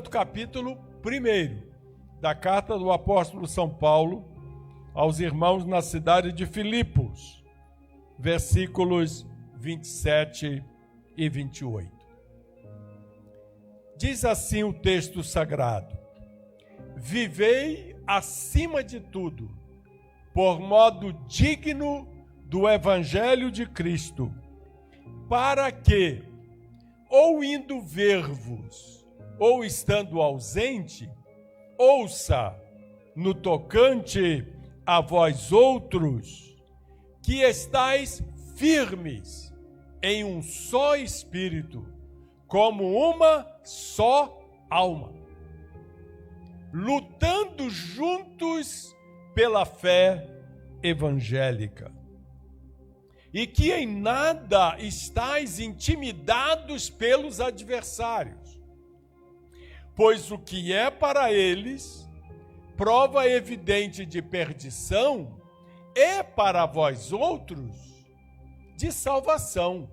portanto, capítulo 1 da carta do apóstolo São Paulo aos irmãos na cidade de Filipos, versículos 27 e 28. Diz assim o texto sagrado: vivei acima de tudo, por modo digno do Evangelho de Cristo, para que, ou indo ver-vos, ou estando ausente, ouça no tocante a vós outros, que estais firmes em um só espírito, como uma só alma, lutando juntos pela fé evangélica, e que em nada estais intimidados pelos adversários, pois o que é para eles prova evidente de perdição é para vós outros de salvação,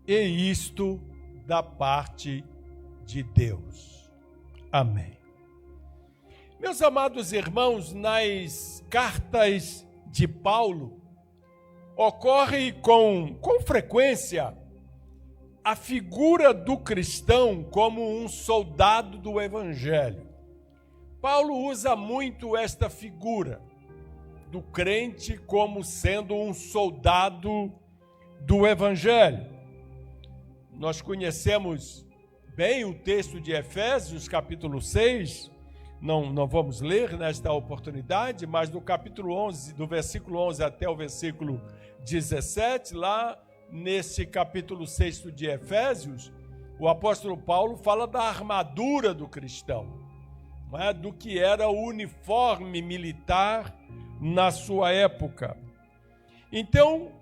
e isto da parte de Deus. Amém. Meus amados irmãos, nas cartas de Paulo, ocorre com frequência a figura do cristão como um soldado do Evangelho. Paulo usa muito esta figura do crente como sendo um soldado do Evangelho. Nós conhecemos bem o texto de Efésios, capítulo 6, não vamos ler nesta oportunidade, mas no capítulo 11, do versículo 11 até o versículo 17, lá nesse capítulo 6 de Efésios, o apóstolo Paulo fala da armadura do cristão, do que era o uniforme militar na sua época. Então,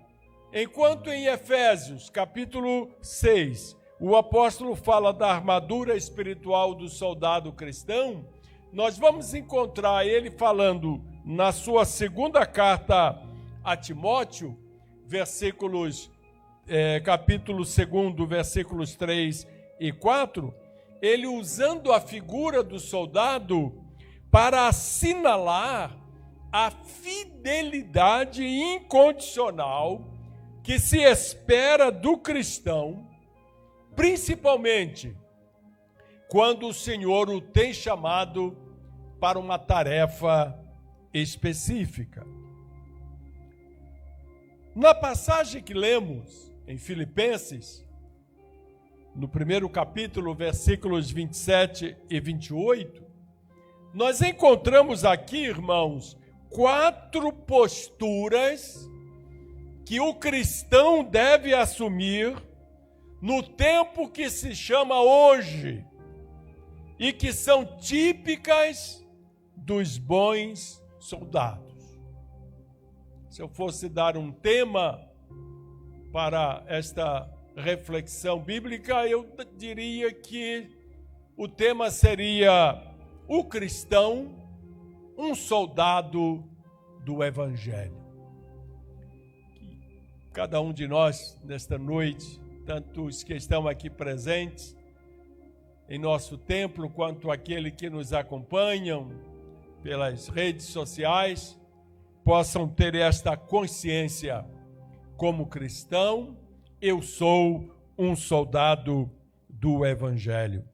enquanto em Efésios, capítulo 6, o apóstolo fala da armadura espiritual do soldado cristão, nós vamos encontrar ele falando na sua segunda carta a Timóteo, capítulo 2, versículos 3 e 4, ele usando a figura do soldado para assinalar a fidelidade incondicional que se espera do cristão, principalmente quando o Senhor o tem chamado para uma tarefa específica. Na passagem que lemos em Filipenses, no primeiro capítulo, versículos 27 e 28, nós encontramos aqui, irmãos, 4 posturas que o cristão deve assumir no tempo que se chama hoje e que são típicas dos bons soldados. Se eu fosse dar um tema para esta reflexão bíblica, eu diria que o tema seria o cristão, um soldado do Evangelho. Cada um de nós, nesta noite, tanto os que estão aqui presentes em nosso templo, quanto aqueles que nos acompanham pelas redes sociais, possam ter esta consciência: como cristão, eu sou um soldado do Evangelho.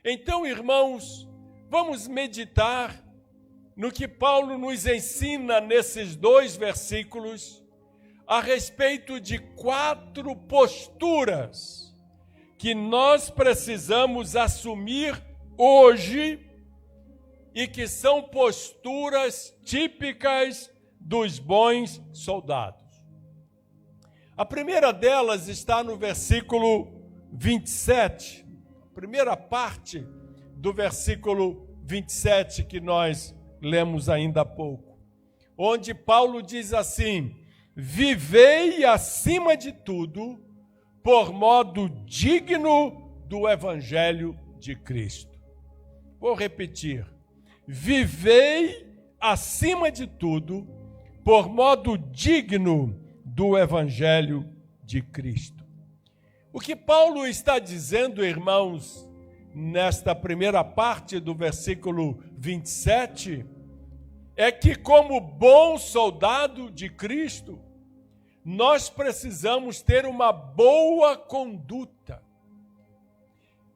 Então, irmãos, vamos meditar no que Paulo nos ensina nesses 2 versículos a respeito de 4 posturas que nós precisamos assumir hoje e que são posturas típicas dos bons soldados. A primeira delas está no versículo 27, a primeira parte do versículo 27 que nós lemos ainda há pouco, onde Paulo diz assim: vivei acima de tudo por modo digno do Evangelho de Cristo. Vou repetir: vivei acima de tudo por modo digno do Evangelho de Cristo. O que Paulo está dizendo, irmãos, nesta primeira parte do versículo 27, é que, como bom soldado de Cristo, nós precisamos ter uma boa conduta.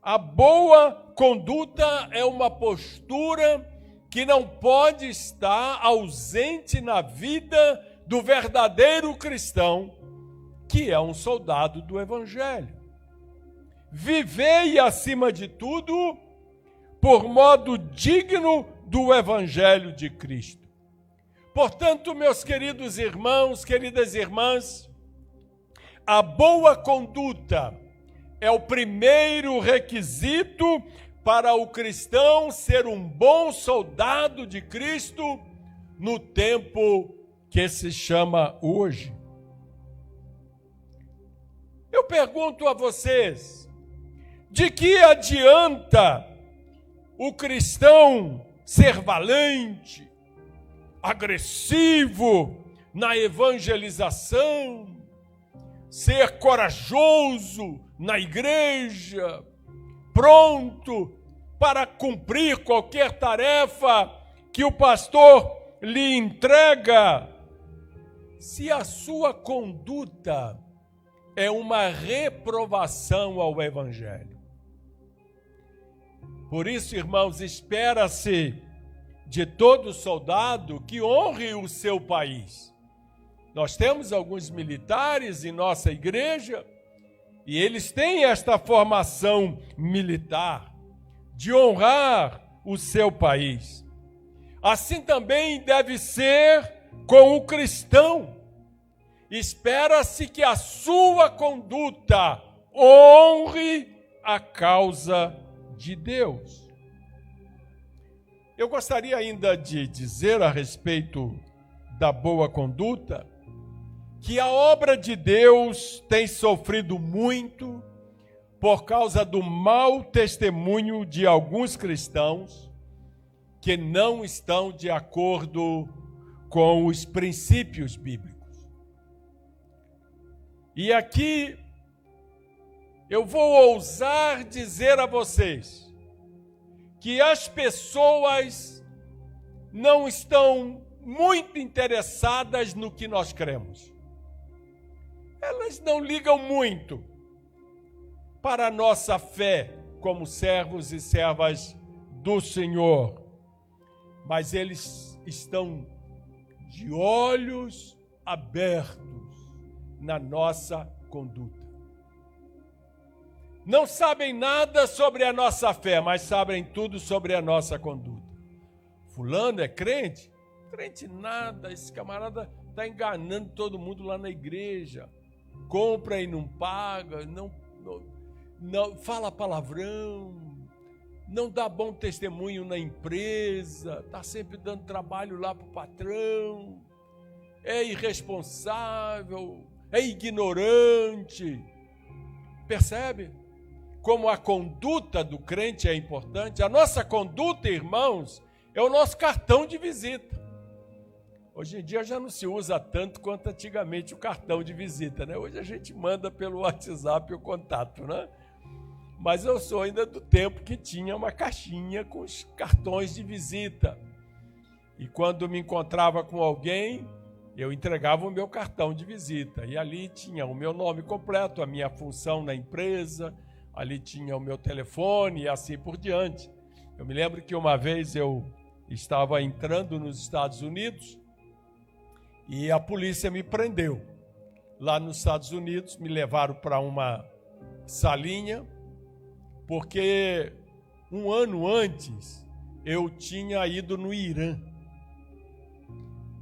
A boa conduta é uma postura que não pode estar ausente na vida do verdadeiro cristão, que é um soldado do Evangelho. Vivei, acima de tudo, por modo digno do Evangelho de Cristo. Portanto, meus queridos irmãos, queridas irmãs, a boa conduta é o primeiro requisito para o cristão ser um bom soldado de Cristo no tempo que se chama hoje. Eu pergunto a vocês, de que adianta o cristão ser valente, agressivo na evangelização, ser corajoso na igreja, pronto para cumprir qualquer tarefa que o pastor lhe entrega, se a sua conduta é uma reprovação ao Evangelho? Por isso, irmãos, espera-se de todo soldado que honre o seu país. Nós temos alguns militares em nossa igreja e eles têm esta formação militar de honrar o seu país. Assim também deve ser com o cristão. Espera-se que a sua conduta honre a causa de Deus. Eu gostaria ainda de dizer a respeito da boa conduta que a obra de Deus tem sofrido muito por causa do mau testemunho de alguns cristãos que não estão de acordo com os princípios bíblicos. E aqui eu vou ousar dizer a vocês que as pessoas não estão muito interessadas no que nós cremos. Elas não ligam muito para a nossa fé como servos e servas do Senhor, mas eles estão de olhos abertos na nossa conduta. Não sabem nada sobre a nossa fé, mas sabem tudo sobre a nossa conduta. Fulano é crente? Crente nada, esse camarada está enganando todo mundo lá na igreja. Compra e não paga, não fala palavrão, não dá bom testemunho na empresa, está sempre dando trabalho lá para o patrão, é irresponsável, é ignorante. Percebe como a conduta do crente é importante? A nossa conduta, irmãos, é o nosso cartão de visita. Hoje em dia já não se usa tanto quanto antigamente o cartão de visita, né? Hoje a gente manda pelo WhatsApp o contato, né? Mas eu sou ainda do tempo que tinha uma caixinha com os cartões de visita. E quando me encontrava com alguém, eu entregava o meu cartão de visita. E ali tinha o meu nome completo, a minha função na empresa, ali tinha o meu telefone e assim por diante. Eu me lembro que uma vez eu estava entrando nos Estados Unidos e a polícia me prendeu. Lá nos Estados Unidos, me levaram para uma salinha, porque um ano antes eu tinha ido no Irã.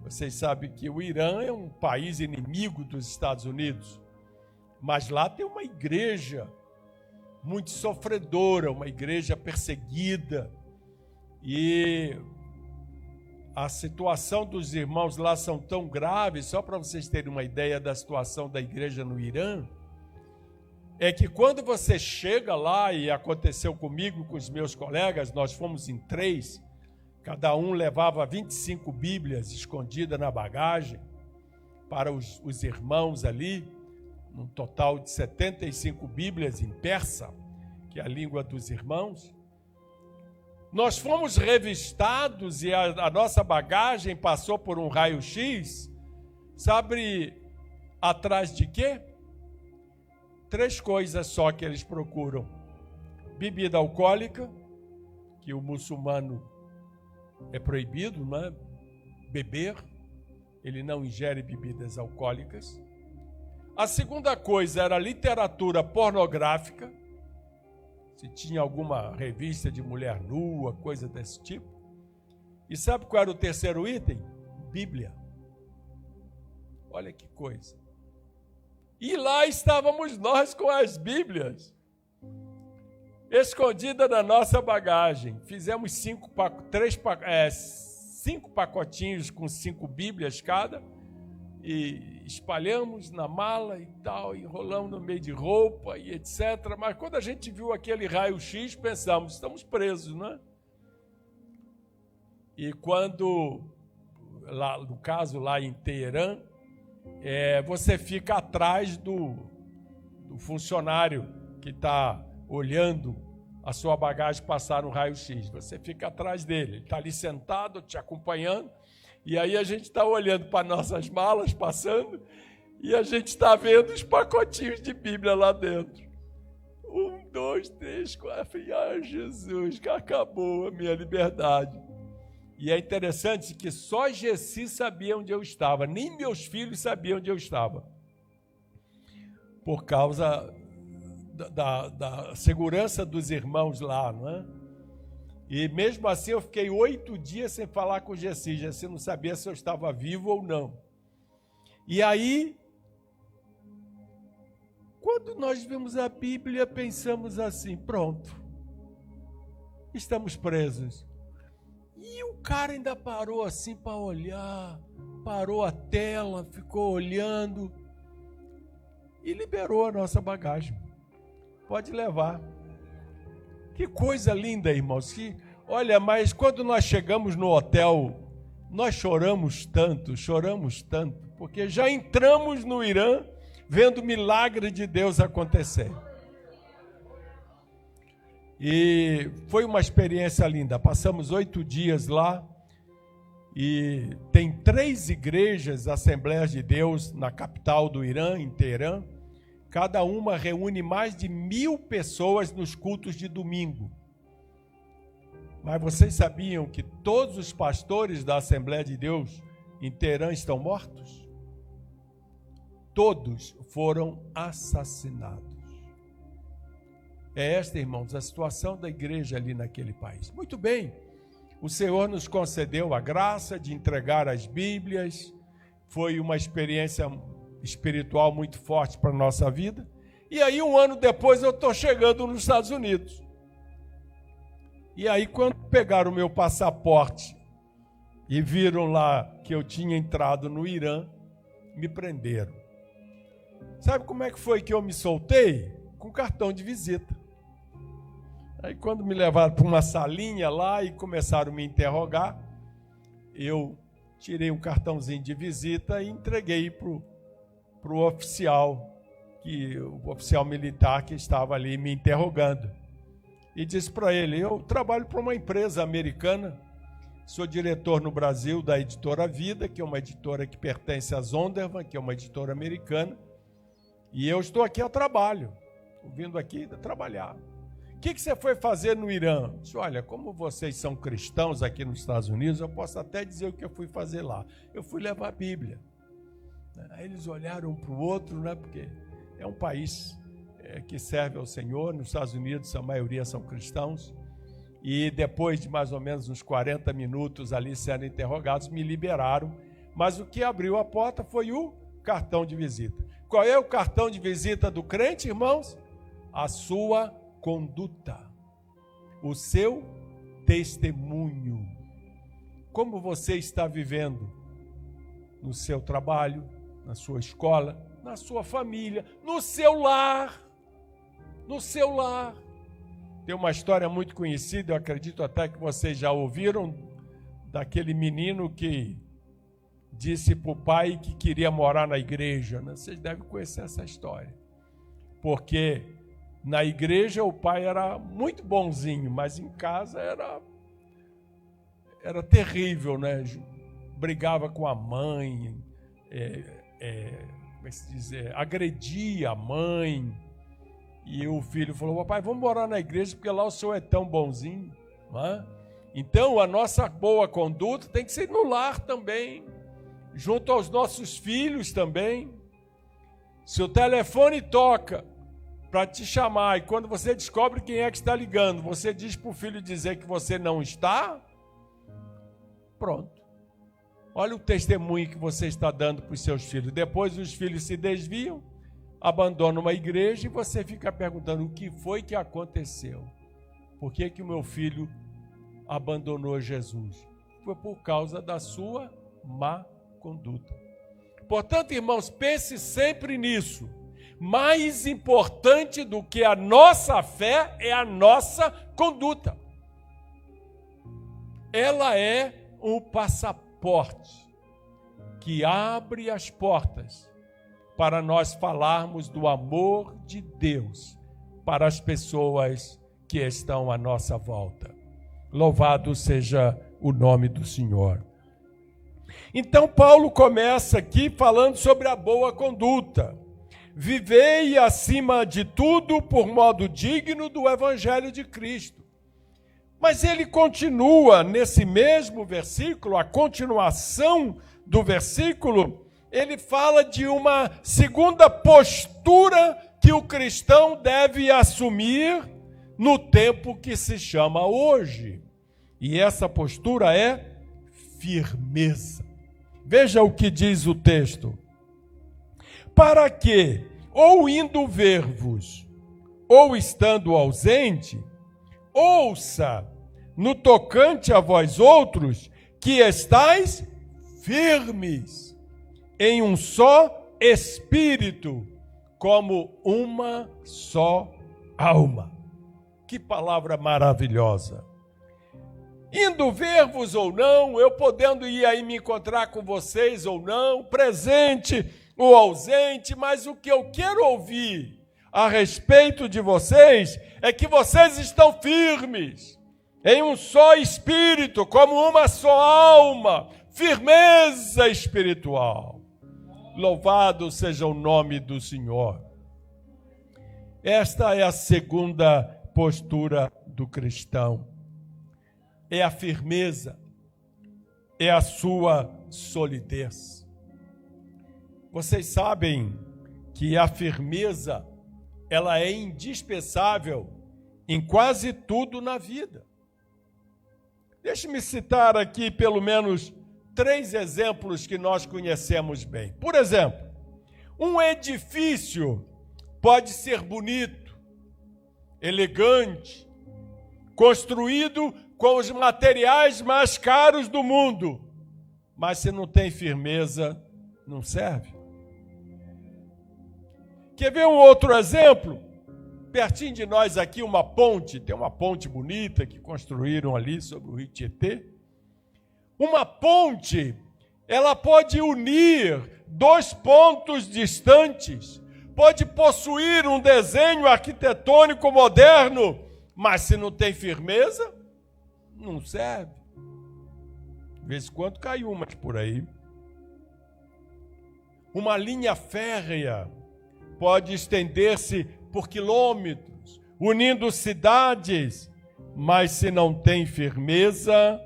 Vocês sabem que o Irã é um país inimigo dos Estados Unidos, mas lá tem uma igreja muito sofredora, uma igreja perseguida, e a situação dos irmãos lá são tão graves, só para vocês terem uma ideia da situação da igreja no Irã, é que quando você chega lá, e aconteceu comigo, com os meus colegas, nós fomos em 3, cada um levava 25 Bíblias escondidas na bagagem para os irmãos ali, um total de 75 Bíblias em persa, que é a língua dos irmãos. nós fomos revistados e a nossa bagagem passou por um raio-x. Sabe atrás de quê? 3 coisas só que eles procuram: bebida alcoólica, que o muçulmano é proibido, né? Beber, ele não ingere bebidas alcoólicas. A segunda coisa era literatura pornográfica, se tinha alguma revista de mulher nua, coisa desse tipo. E sabe qual era o terceiro item? Bíblia. Olha que coisa. E lá estávamos nós com as Bíblias, escondida na nossa bagagem. Fizemos 5 pacotinhos com 5 Bíblias cada, e espalhamos na mala e tal, enrolamos no meio de roupa e etc. Mas quando a gente viu aquele raio-x, pensamos, estamos presos, né? E quando, lá, no caso lá em Teherã, você fica atrás do funcionário que está olhando a sua bagagem passar no raio-x. Você fica atrás dele, ele está ali sentado, te acompanhando, e aí a gente está olhando para nossas malas passando, e a gente está vendo os pacotinhos de Bíblia lá dentro. 1, 2, 3, 4, ai Jesus, que acabou a minha liberdade. E é interessante que só Gessi sabia onde eu estava, nem meus filhos sabiam onde eu estava, por causa da segurança dos irmãos lá, não é? E mesmo assim eu fiquei 8 dias sem falar com Gessi. Gessi não sabia se eu estava vivo ou não. E aí, quando nós vimos a Bíblia, pensamos assim, pronto, estamos presos. E o cara ainda parou assim para olhar, parou a tela, ficou olhando e liberou a nossa bagagem. Pode levar. Que coisa linda, irmãos. Olha, mas quando nós chegamos no hotel, nós choramos tanto, porque já entramos no Irã vendo o milagre de Deus acontecer. E foi uma experiência linda. Passamos 8 dias lá e tem 3 igrejas, Assembleias de Deus, na capital do Irã, em Teherã. Cada uma reúne mais de 1000 pessoas nos cultos de domingo. Mas vocês sabiam que todos os pastores da Assembleia de Deus em Teherã estão mortos? Todos foram assassinados. É esta, irmãos, a situação da igreja ali naquele país. Muito bem, o Senhor nos concedeu a graça de entregar as Bíblias. Foi uma experiência espiritual muito forte para a nossa vida. E aí, 1 ano depois, eu estou chegando nos Estados Unidos. E aí, quando pegaram o meu passaporte e viram lá que eu tinha entrado no Irã, me prenderam. Sabe como é que foi que eu me soltei? Com cartão de visita. Aí, quando me levaram para uma salinha lá e começaram a me interrogar, eu tirei um cartãozinho de visita e entreguei para o oficial, o oficial militar que estava ali me interrogando. E disse para ele, eu trabalho para uma empresa americana, sou diretor no Brasil da Editora Vida, que é uma editora que pertence à Zondervan, que é uma editora americana, e eu estou aqui a trabalho, vindo aqui trabalhar. O que você foi fazer no Irã? Eu disse, olha, como vocês são cristãos aqui nos Estados Unidos, eu posso até dizer o que eu fui fazer lá. Eu fui levar a Bíblia. Aí eles olharam um para o outro, né, porque é um país que serve ao Senhor. Nos Estados Unidos a maioria são cristãos, e depois de mais ou menos uns 40 minutos ali sendo interrogados, me liberaram, mas o que abriu a porta foi o cartão de visita. Qual é o cartão de visita do crente, irmãos? A sua conduta, o seu testemunho. Como você está vivendo no seu trabalho, na sua escola, na sua família, no seu lar. No seu lar. Tem uma história muito conhecida, eu acredito até que vocês já ouviram, daquele menino que disse para o pai que queria morar na igreja, né? Vocês devem conhecer essa história. Porque na igreja o pai era muito bonzinho, mas em casa era era terrível, né? Brigava com a mãe, como é que se diz? Agredia a mãe. E o filho falou: papai, vamos morar na igreja porque lá o senhor é tão bonzinho. Não é? Então, a nossa boa conduta tem que ser no lar também, junto aos nossos filhos também. Se o telefone toca para te chamar e quando você descobre quem é que está ligando, você diz para o filho dizer que você não está, pronto. Olha o testemunho que você está dando para os seus filhos. Depois os filhos se desviam, abandonam uma igreja e você fica perguntando: o que foi que aconteceu? Por que que o meu filho abandonou Jesus? Foi por causa da sua má conduta. Portanto, irmãos, pense sempre nisso. Mais importante do que a nossa fé é a nossa conduta. Ela é um passaporte que abre as portas para nós falarmos do amor de Deus para as pessoas que estão à nossa volta. Louvado seja o nome do Senhor. Então, Paulo começa aqui falando sobre a boa conduta. Vivei, acima de tudo, por modo digno do Evangelho de Cristo. Mas ele continua, nesse mesmo versículo, a continuação do versículo, ele fala de uma segunda postura que o cristão deve assumir no tempo que se chama hoje. E essa postura é firmeza. Veja o que diz o texto. Para que, ou indo ver-vos, ou estando ausente, ouça no tocante a vós outros que estáis firmes em um só espírito, como uma só alma. Que palavra maravilhosa! Indo ver-vos ou não, eu podendo ir aí me encontrar com vocês ou não, presente ou ausente, mas o que eu quero ouvir a respeito de vocês é que vocês estão firmes, em um só espírito, como uma só alma, firmeza espiritual. Louvado seja o nome do Senhor. Esta é a segunda postura do cristão. É a firmeza, é a sua solidez. Vocês sabem que a firmeza, ela é indispensável em quase tudo na vida. Deixe-me citar aqui pelo menos 3 exemplos que nós conhecemos bem. Por exemplo, um edifício pode ser bonito, elegante, construído com os materiais mais caros do mundo, mas se não tem firmeza, não serve. Quer ver um outro exemplo? Pertinho de nós aqui, uma ponte, tem uma ponte bonita que construíram ali sobre o Rio Tietê. Uma ponte, ela pode unir 2 pontos distantes, pode possuir um desenho arquitetônico moderno, mas se não tem firmeza, não serve. De vez em quando cai umas por aí. Uma linha férrea pode estender-se por quilômetros, unindo cidades, mas se não tem firmeza,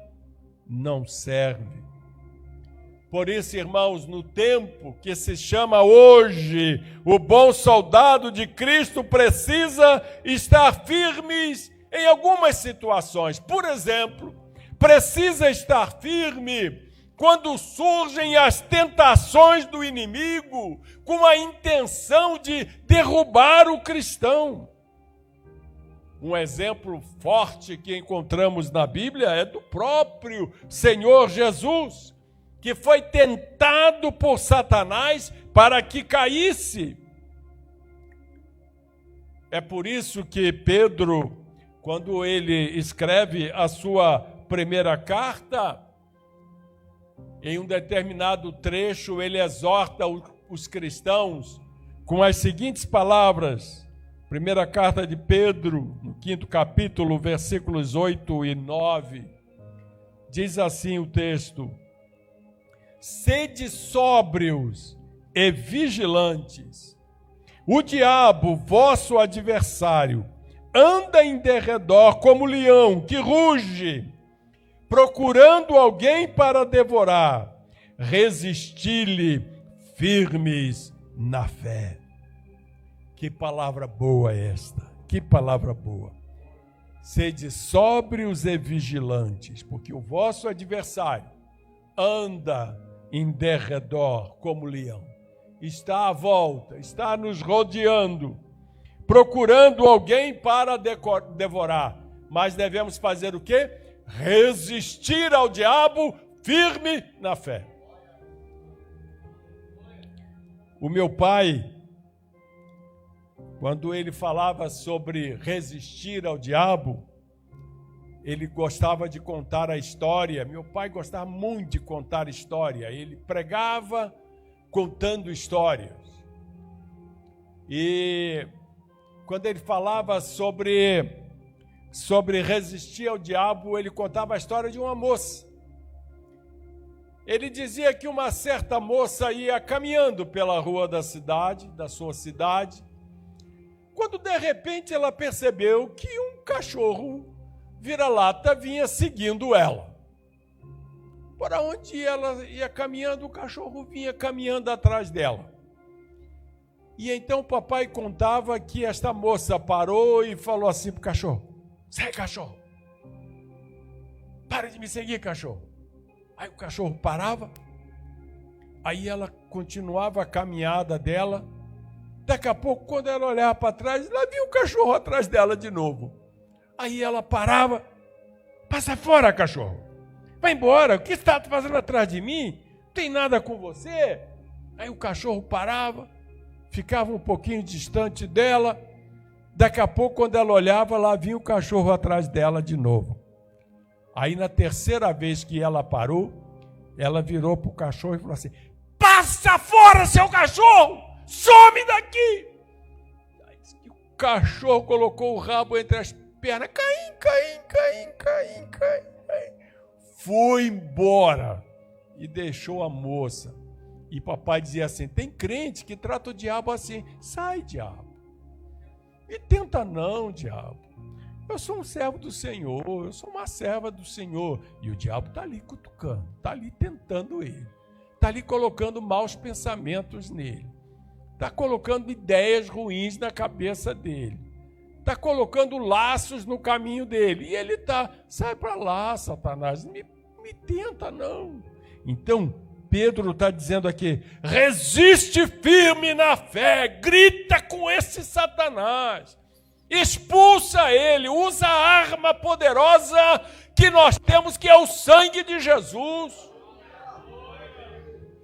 não serve. Por isso, irmãos, no tempo que se chama hoje, o bom soldado de Cristo precisa estar firmes em algumas situações. Por exemplo, precisa estar firme quando surgem as tentações do inimigo com a intenção de derrubar o cristão. Um exemplo forte que encontramos na Bíblia é do próprio Senhor Jesus, que foi tentado por Satanás para que caísse. É por isso que Pedro, quando ele escreve a sua primeira carta, em um determinado trecho, ele exorta os cristãos com as seguintes palavras. Primeira carta de Pedro, no 5º capítulo, versículos 8 e 9. Diz assim o texto: sede sóbrios e vigilantes. O diabo, vosso adversário, anda em derredor como leão que ruge, procurando alguém para devorar. Resisti-lhe firmes na fé. Que palavra boa esta, que palavra boa. Sede sóbrios e vigilantes, porque o vosso adversário anda em derredor como leão. Está à volta, está nos rodeando, procurando alguém para devorar. Mas devemos fazer o quê? Resistir ao diabo firme na fé. O meu pai, quando ele falava sobre resistir ao diabo, ele gostava de contar a história. Meu pai gostava muito de contar história. Ele pregava contando histórias. E quando ele falava sobre resistir ao diabo, ele contava a história de uma moça. Ele dizia que uma certa moça ia caminhando pela rua da cidade, da sua cidade, quando de repente ela percebeu que um cachorro vira-lata vinha seguindo ela. Por onde ela ia caminhando, o cachorro vinha caminhando atrás dela. E então o papai contava que esta moça parou e falou assim para o cachorro: sai, cachorro! Para de me seguir, cachorro! Aí o cachorro parava, aí ela continuava a caminhada dela. Daqui a pouco, quando ela olhava para trás, ela via o cachorro atrás dela de novo. Aí ela parava: passa fora, cachorro! Vai embora, o que está fazendo atrás de mim? Não tem nada com você. Aí o cachorro parava, ficava um pouquinho distante dela. Daqui a pouco, quando ela olhava, lá vinha o cachorro atrás dela de novo. Aí, na terceira vez que ela parou, ela virou para o cachorro e falou assim: passa fora, seu cachorro! Some daqui! Aí disse que o cachorro colocou o rabo entre as pernas. Caim. Foi embora e deixou a moça. E papai dizia assim: tem crente que trata o diabo assim: sai, diabo. E tenta não, diabo. Eu sou um servo do Senhor, eu sou uma serva do Senhor. E o diabo está ali cutucando, está ali tentando ele. Está ali colocando maus pensamentos nele. Está colocando ideias ruins na cabeça dele. Está colocando laços no caminho dele. E ele está: sai para lá, Satanás, me tenta não. Então, Pedro está dizendo aqui: resiste firme na fé, grita com esse Satanás, expulsa ele, usa a arma poderosa que nós temos, que é o sangue de Jesus.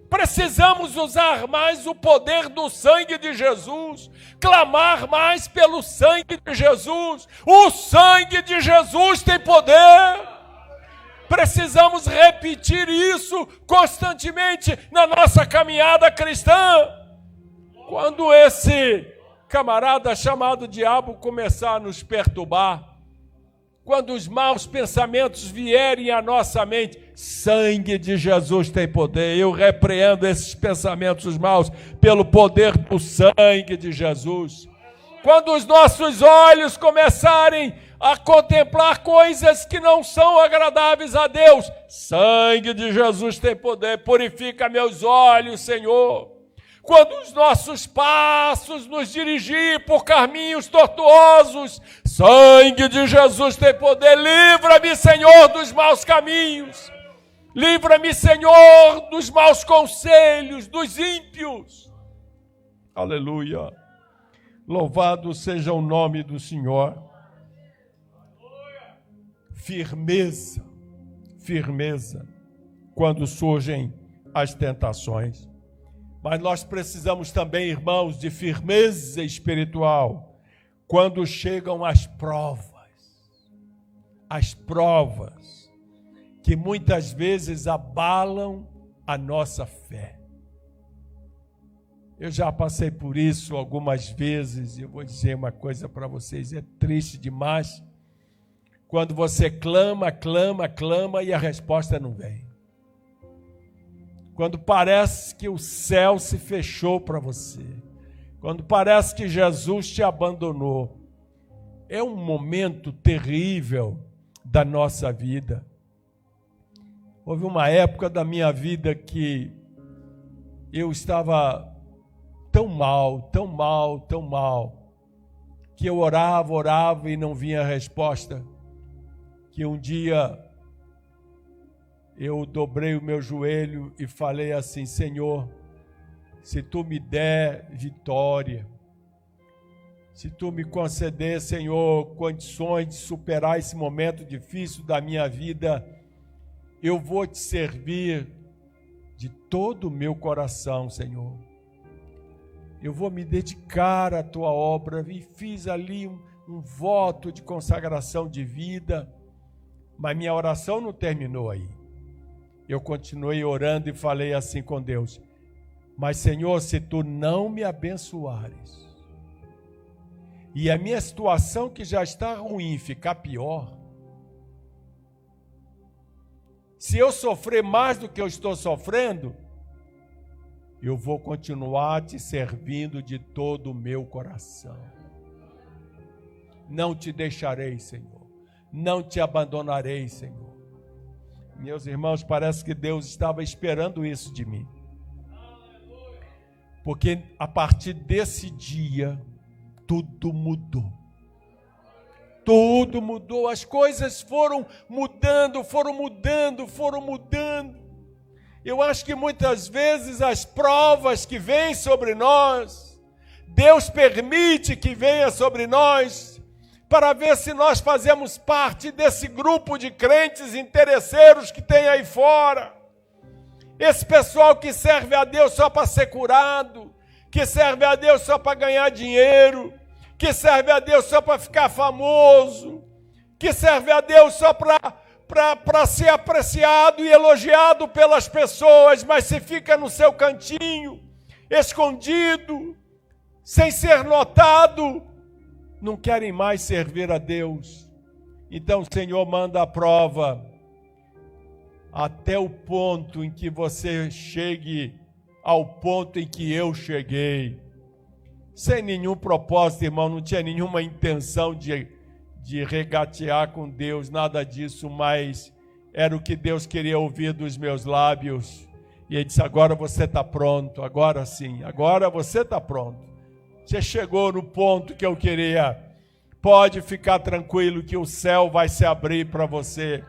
Precisamos usar mais o poder do sangue de Jesus, clamar mais pelo sangue de Jesus. O sangue de Jesus tem poder. Precisamos repetir isso constantemente na nossa caminhada cristã. Quando esse camarada chamado diabo começar a nos perturbar, quando os maus pensamentos vierem à nossa mente, sangue de Jesus tem poder. Eu repreendo esses pensamentos maus pelo poder do sangue de Jesus. Quando os nossos olhos começarem a contemplar coisas que não são agradáveis a Deus, sangue de Jesus tem poder. Purifica meus olhos, Senhor. Quando os nossos passos nos dirigir por caminhos tortuosos, sangue de Jesus tem poder. Livra-me, Senhor, dos maus caminhos. Livra-me, Senhor, dos maus conselhos, dos ímpios. Aleluia. Louvado seja o nome do Senhor. Firmeza, firmeza, quando surgem as tentações. Mas nós precisamos também, irmãos, de firmeza espiritual quando chegam as provas que muitas vezes abalam a nossa fé. Eu já passei por isso algumas vezes e eu vou dizer uma coisa para vocês: é triste demais Quando você clama, clama, clama e a resposta não vem. Quando parece que o céu se fechou para você. Quando parece que Jesus te abandonou. É um momento terrível da nossa vida. Houve uma época da minha vida que eu estava tão mal, tão mal, tão mal, que eu orava e não vinha a resposta. Que um dia eu dobrei o meu joelho e falei assim: Senhor, se Tu me der vitória, se Tu me conceder, Senhor, condições de superar esse momento difícil da minha vida, eu vou Te servir de todo o meu coração, Senhor. Eu vou me dedicar à Tua obra. E fiz ali um voto de consagração de vida, mas minha oração não terminou aí. Eu continuei orando e falei assim com Deus: mas, Senhor, se Tu não me abençoares, e a minha situação que já está ruim ficar pior, se eu sofrer mais do que eu estou sofrendo, eu vou continuar Te servindo de todo o meu coração. Não Te deixarei, Senhor. Não Te abandonarei, Senhor. Meus irmãos, parece que Deus estava esperando isso de mim. Porque a partir desse dia, tudo mudou. Tudo mudou, as coisas foram mudando. Eu acho que muitas vezes as provas que vêm sobre nós, Deus permite que venha sobre nós, para ver se nós fazemos parte desse grupo de crentes interesseiros que tem aí fora. Esse pessoal que serve a Deus só para ser curado, que serve a Deus só para ganhar dinheiro, que serve a Deus só para ficar famoso, que serve a Deus só para ser apreciado e elogiado pelas pessoas, mas se fica no seu cantinho, escondido, sem ser notado, não querem mais servir a Deus. Então o Senhor manda a prova até o ponto em que você chegue ao ponto em que eu cheguei. Sem nenhum propósito, irmão, não tinha nenhuma intenção de regatear com Deus, nada disso, mas era o que Deus queria ouvir dos meus lábios. E Ele disse: agora você está pronto, agora sim, agora você está pronto. Você chegou no ponto que eu queria. Pode ficar tranquilo que o céu vai se abrir para você.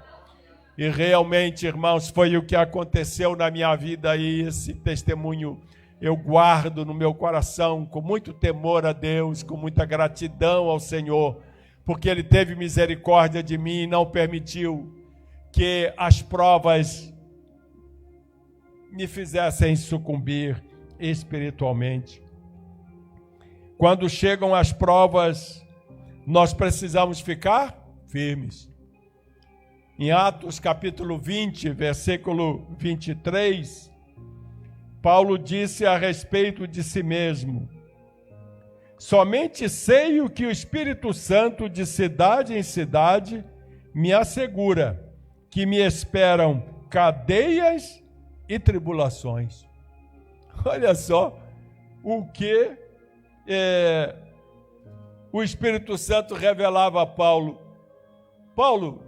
E realmente, irmãos, foi o que aconteceu na minha vida e esse testemunho eu guardo no meu coração com muito temor a Deus, com muita gratidão ao Senhor, porque Ele teve misericórdia de mim e não permitiu que as provas me fizessem sucumbir espiritualmente. Quando chegam as provas, nós precisamos ficar firmes. Em Atos capítulo 20, versículo 23, Paulo disse a respeito de si mesmo: somente sei o que o Espírito Santo de cidade em cidade me assegura, que me esperam cadeias e tribulações. Olha só o que o Espírito Santo revelava a Paulo. Paulo,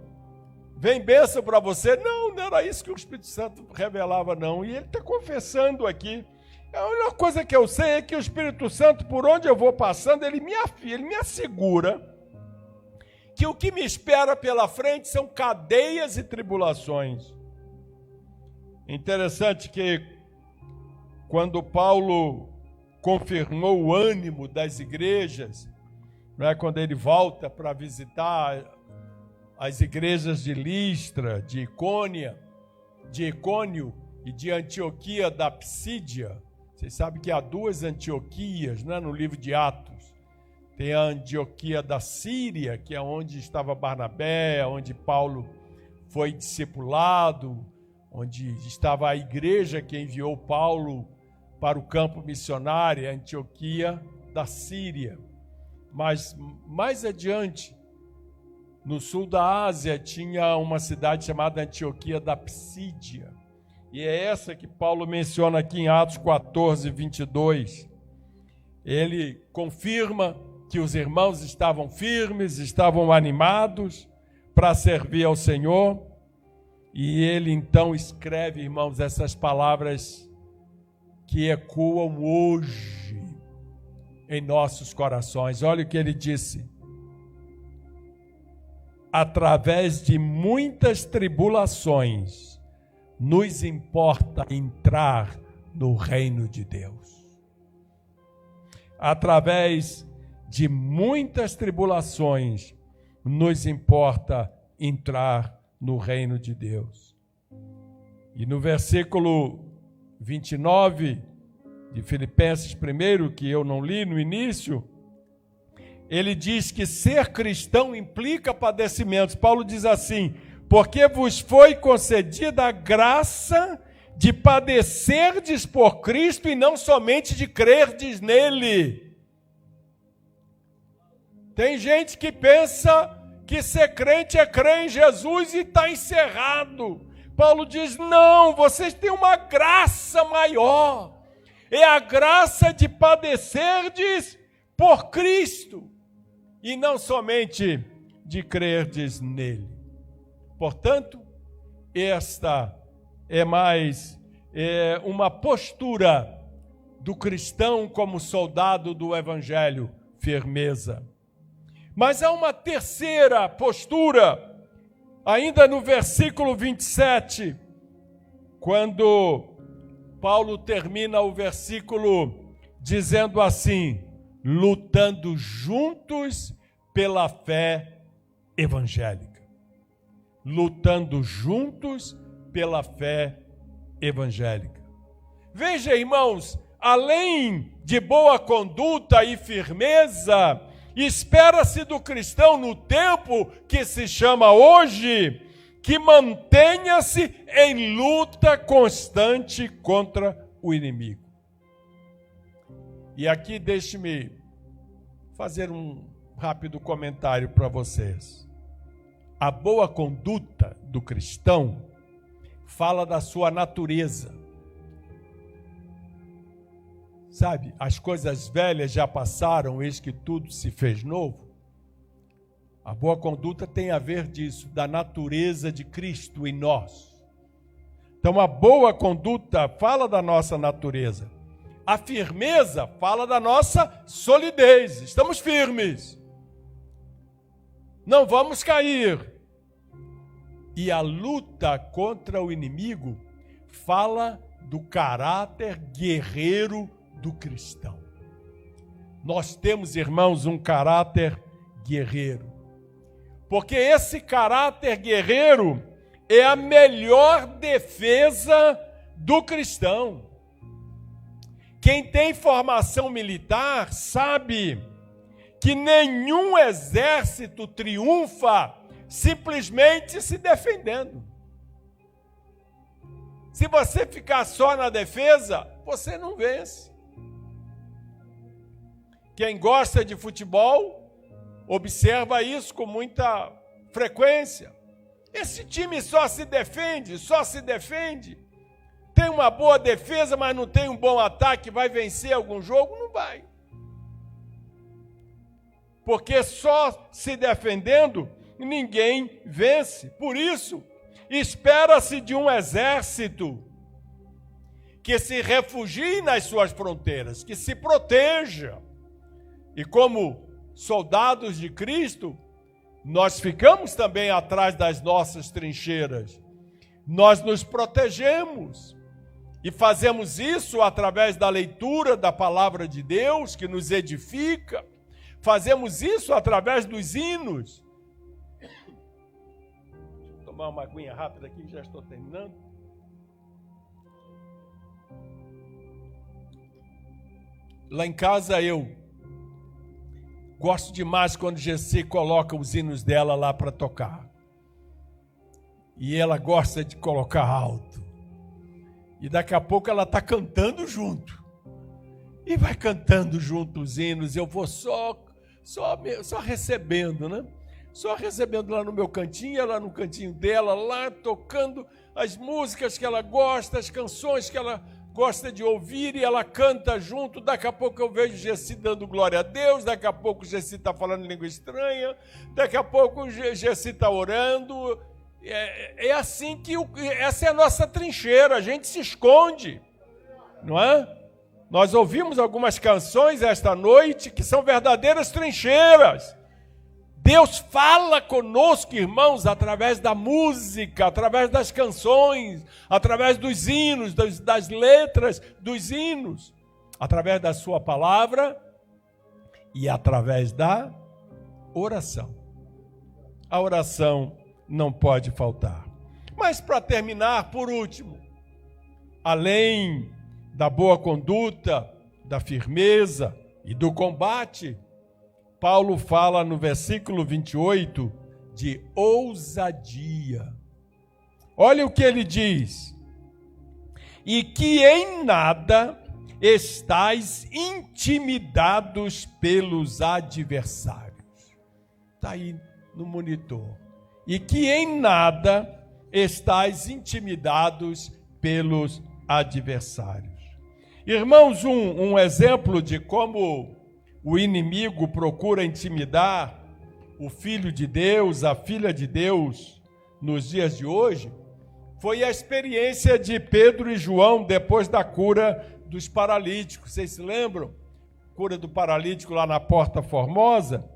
vem bênção para você? Não era isso que o Espírito Santo revelava, não. E ele está confessando aqui. A única coisa que eu sei é que o Espírito Santo, por onde eu vou passando, ele me assegura que o que me espera pela frente são cadeias e tribulações. Interessante que quando Paulo confirmou o ânimo das igrejas, quando ele volta para visitar as igrejas de Listra, de Icônio e de Antioquia da Psídia. Vocês sabem que há duas Antioquias, no livro de Atos. Tem a Antioquia da Síria, que é onde estava Barnabé, onde Paulo foi discipulado, onde estava a igreja que enviou Paulo para o campo missionário, a Antioquia da Síria. Mas mais adiante, no sul da Ásia, tinha uma cidade chamada Antioquia da Psídia. E é essa que Paulo menciona aqui em Atos 14, 22. Ele confirma que os irmãos estavam firmes, estavam animados para servir ao Senhor. E ele então escreve, irmãos, essas palavras que ecoam hoje em nossos corações. Olha o que ele disse: através de muitas tribulações, nos importa entrar no reino de Deus. Através de muitas tribulações, nos importa entrar no reino de Deus. E no versículo 29 de Filipenses 1, que eu não li no início, ele diz que ser cristão implica padecimentos. Paulo diz assim: porque vos foi concedida a graça de padecerdes por Cristo e não somente de crerdes nele. Tem gente que pensa que ser crente é crer em Jesus e está encerrado. Paulo diz: não, vocês têm uma graça maior. É a graça de padecerdes por Cristo e não somente de crerdes nele. Portanto, esta é mais uma postura do cristão como soldado do Evangelho, firmeza. Mas há uma terceira postura, ainda no versículo 27, quando Paulo termina o versículo dizendo assim: lutando juntos pela fé evangélica. Lutando juntos pela fé evangélica. Veja, irmãos, além de boa conduta e firmeza, espera-se do cristão no tempo que se chama hoje, que mantenha-se em luta constante contra o inimigo. E aqui deixe-me fazer um rápido comentário para vocês. A boa conduta do cristão fala da sua natureza. Sabe, as coisas velhas já passaram, eis que tudo se fez novo. A boa conduta tem a ver disso, da natureza de Cristo em nós. Então a boa conduta fala da nossa natureza. A firmeza fala da nossa solidez. Estamos firmes. Não vamos cair. E a luta contra o inimigo fala do caráter guerreiro do cristão. Nós temos, irmãos, um caráter guerreiro. Porque esse caráter guerreiro é a melhor defesa do cristão. Quem tem formação militar sabe que nenhum exército triunfa simplesmente se defendendo. Se você ficar só na defesa, você não vence. Quem gosta de futebol observa isso com muita frequência. Esse time só se defende. Tem uma boa defesa, mas não tem um bom ataque, vai vencer algum jogo? Não vai. Porque só se defendendo, ninguém vence. Por isso, espera-se de um exército que se refugie nas suas fronteiras, que se proteja. E como soldados de Cristo, nós ficamos também atrás das nossas trincheiras. Nós nos protegemos. E fazemos isso através da leitura da palavra de Deus, que nos edifica. Fazemos isso através dos hinos. Deixa eu tomar uma aguinha rápida aqui, já estou terminando. Lá em casa eu gosto demais quando Gessi coloca os hinos dela lá para tocar. E ela gosta de colocar alto. E daqui a pouco ela está cantando junto. E vai cantando junto os hinos. Eu vou só recebendo, né? Só recebendo lá no meu cantinho, ela no cantinho dela, lá tocando as músicas que ela gosta, as canções que ela gosta de ouvir, e ela canta junto. Daqui a pouco eu vejo Gessi dando glória a Deus, daqui a pouco Gessi está falando língua estranha, daqui a pouco Gessi está orando. É assim que essa é a nossa trincheira, a gente se esconde, não é? Nós ouvimos algumas canções esta noite que são verdadeiras trincheiras. Deus fala conosco, irmãos, através da música, através das canções, através dos hinos, das letras dos hinos, através da sua palavra e através da oração. A oração não pode faltar. Mas para terminar, por último, além da boa conduta, da firmeza e do combate, Paulo fala no versículo 28 de ousadia. Olha o que ele diz: e que em nada estais intimidados pelos adversários. Está aí no monitor. E que em nada estais intimidados pelos adversários. Irmãos, um exemplo de como o inimigo procura intimidar o Filho de Deus, a Filha de Deus, nos dias de hoje, foi a experiência de Pedro e João depois da cura dos paralíticos. Vocês se lembram? Cura do paralítico lá na Porta Formosa.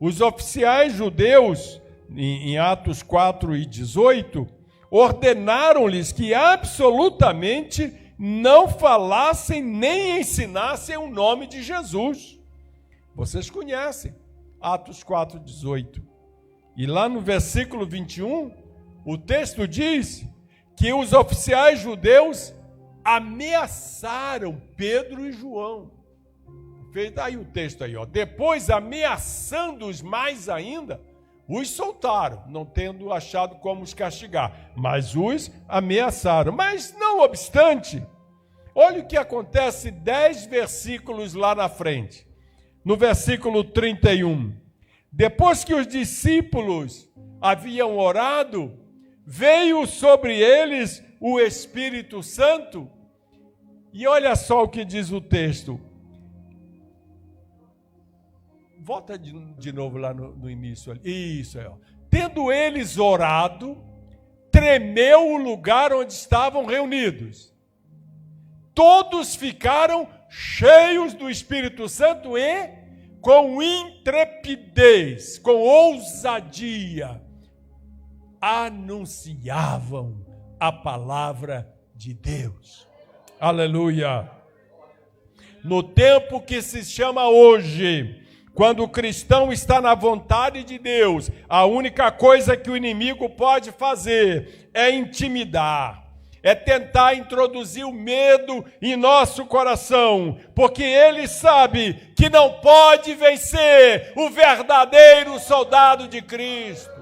Os oficiais judeus, em Atos 4:18, ordenaram-lhes que absolutamente não falassem nem ensinassem o nome de Jesus. Vocês conhecem Atos 4:18. E lá no versículo 21, o texto diz que os oficiais judeus ameaçaram Pedro e João. Fez aí o texto aí, ó. Depois, ameaçando-os mais ainda, os soltaram, não tendo achado como os castigar, mas os ameaçaram. Mas, não obstante, olha o que acontece 10 versículos lá na frente. No versículo 31, depois que os discípulos haviam orado, veio sobre eles o Espírito Santo, e olha só o que diz o texto. Volta de novo lá no início. Isso aí, ó. Tendo eles orado, tremeu o lugar onde estavam reunidos. Todos ficaram cheios do Espírito Santo e com intrepidez, com ousadia, anunciavam a palavra de Deus. Aleluia! No tempo que se chama hoje, quando o cristão está na vontade de Deus, a única coisa que o inimigo pode fazer é intimidar, é tentar introduzir o medo em nosso coração, porque ele sabe que não pode vencer o verdadeiro soldado de Cristo.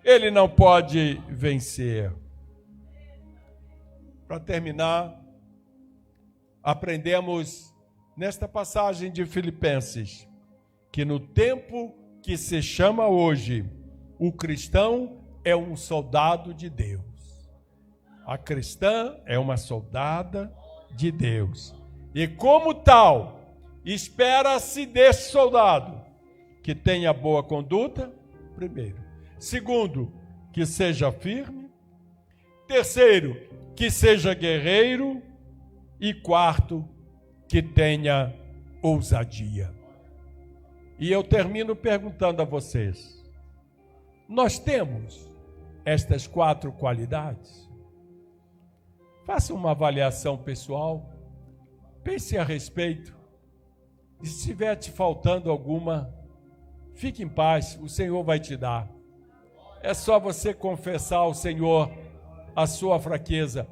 Ele não pode vencer. Para terminar, aprendemos nesta passagem de Filipenses que no tempo que se chama hoje, o cristão é um soldado de Deus. A cristã é uma soldada de Deus. E como tal, espera-se desse soldado que tenha boa conduta, primeiro. Segundo, que seja firme. Terceiro, que seja guerreiro. E quarto, que tenha ousadia. E eu termino perguntando a vocês: nós temos estas 4 qualidades? Faça uma avaliação pessoal, pense a respeito. E se estiver te faltando alguma, fique em paz, o Senhor vai te dar. É só você confessar ao Senhor a sua fraqueza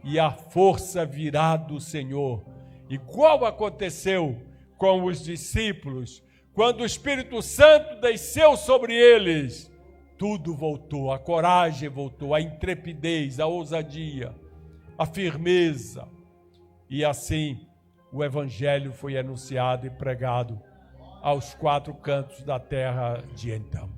e a força virá do Senhor. Igual aconteceu com os discípulos, quando o Espírito Santo desceu sobre eles, tudo voltou, a coragem voltou, a intrepidez, a ousadia, a firmeza. E assim o Evangelho foi anunciado e pregado aos quatro cantos da terra de então.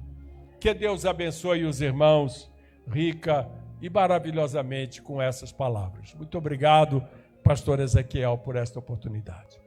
Que Deus abençoe os irmãos rica e maravilhosamente com essas palavras. Muito obrigado, pastor Ezequiel, por esta oportunidade.